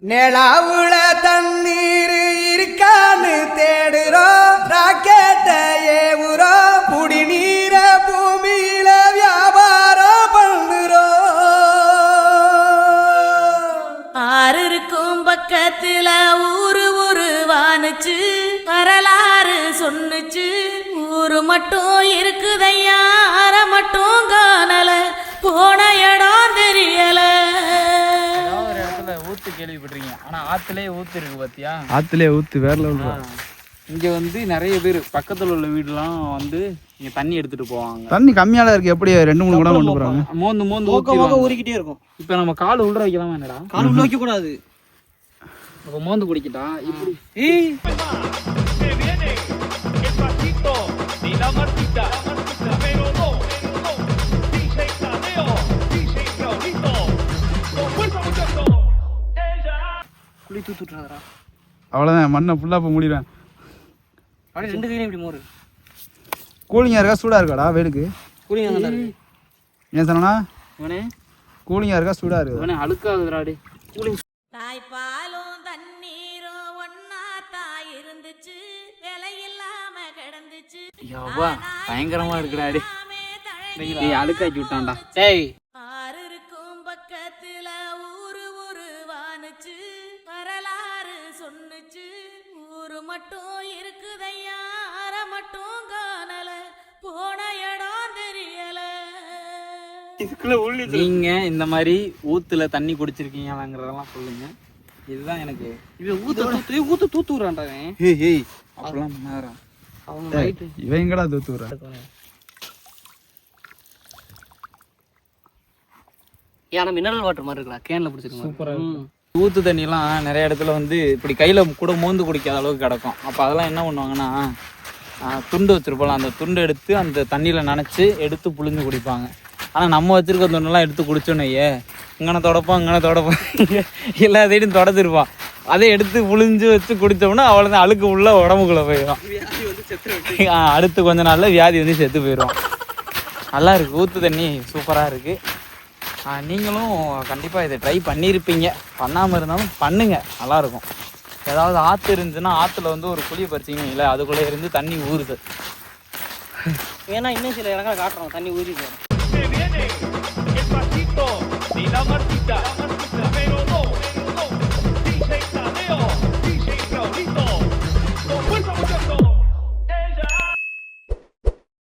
நிலாவுல தண்ணீர் இருக்கான்னு தேடுறோம், ராக்கெட்ட ஏவுறோம், குடிநீர பூமியில வியாபாரம் பண்ணுறோம். ஆறு இருக்கும் பக்கத்துல ஊரு வானுச்சு, வரலாறு சொன்னுச்சு. ஊரு மட்டும் இருக்குதையா, அற மட்டும் காணல, போன இடம் தெரியல. ஊத்து கேள்விப்பட்டிருக்கீங்க, ஆனா ஆத்துலயே ஊத்து இருக்கு பாத்தியா? ஆத்துலயே ஊத்து வேற லெவல். இங்க வந்து நிறைய பேர் பக்கத்துல உள்ள வீடுலாம் வந்து இங்க தண்ணி எடுத்துட்டு போவாங்க. தண்ணி கம்மியால இருக்கு, எப்படி 2-3 குடம் கொண்டு போறாங்க. மோந்து ஊறிக்கிட்டே இருக்கும். இப்ப நம்ம கால் உள்ள வைக்கலாமா? என்னடா கால் உள்ள வைக்க கூடாது, அப்ப மோந்து குடிக்கிட்டா இப்படி. குளி தூத்துறாதரா, அவ்வளவுதான், மண்ணை ஃபுல்லா போய் மூடிடுவேன். அப்படியே 2 கையிலும் இப்படி மோரு. கூலிங்கா இருக்கா சூடா இருக்காடா வேலுக்கு? கூலிங்கா தான் இருக்கு. ஏன் சொன்னா இவனே கூலிங்கா இருக்கா சூடா இருக்கு? இவனே அழுக்காகுதுடாடி. கூலிங் தாய்ப்பாலும் தண்ணீரும் ஒன்னா தாய் இருந்துச்சு, விலை இல்லாம கிடந்துச்சு. யவ்வா பயங்கரமா இருக்குடாடி. டேய் அழுக்காக்கி விட்டான்டா. டேய் ஆறு இருக்கும் பக்கத்துல ஊரு வானுச்சு, வரலாறு சொன்னுச்சு. ஊரு மட்டும் இருக்குதையா, அற மட்டும் காணல, போன இடம் தெரியல. நீங்க இந்த மாதிரி ஊத்துல தண்ணி குடிச்சிருக்கீங்களாங்கிறதெல்லாம் சொல்லுங்க. இதுதான் எனக்கு ஊத்து தூத்துறான்டா. ஏய் அப்பெல்லாம் பண்ணாரா அவங்க ரைட். இவன் எங்கடா தூத்து விடுறா? ஏன்னா மினரல் வாட்டர் மாதிரி இருக்குடா, கேன்ல பிடிச்சிருக்கோம். சூப்பரா இருக்கும். ஊத்து தண்ணிலாம் நிறைய இடத்துல வந்து இப்படி கையில கூட மோந்து குடிக்காத அளவுக்கு கிடக்கும். அப்போ அதெல்லாம் என்ன பண்ணுவாங்கன்னா, துண்டு வச்சிருப்போம், அந்த துண்டு எடுத்து அந்த தண்ணியில நனைச்சு எடுத்து புழிஞ்சு குடிப்பாங்க. ஆனால் நம்ம வச்சிருக்க துண்டெல்லாம் எடுத்து குடிச்சோன்னையே இங்கன தொடப்போம் எல்லா சைடும் தொடச்சிருப்பான். அதை எடுத்து புழிஞ்சு வச்சு குடித்தோம்னா அவ்வளோதான், அழுக்கு உள்ள உடம்புக்குள்ள போயிடும். அடுத்து கொஞ்ச நாள்ல வியாதி வந்து செத்து போயிடும். நல்லா இருக்கு, ஊத்து தண்ணி சூப்பராக இருக்கு. நீங்களும் கண்டிப்பாக இதை ட்ரை பண்ணியிருப்பீங்க, பண்ணாமல் இருந்தாலும் பண்ணுங்க, நல்லாயிருக்கும். ஏதாவது ஆற்று இருந்துச்சுன்னா ஆற்றுல வந்து ஒரு குழி பறிச்சிங்க இல்லை, அதுக்குள்ளே இருந்து தண்ணி ஊறுது. ஏன்னா இன்னும் சில இடங்களை காட்டுறோம் தண்ணி ஊறி போகிறோம்.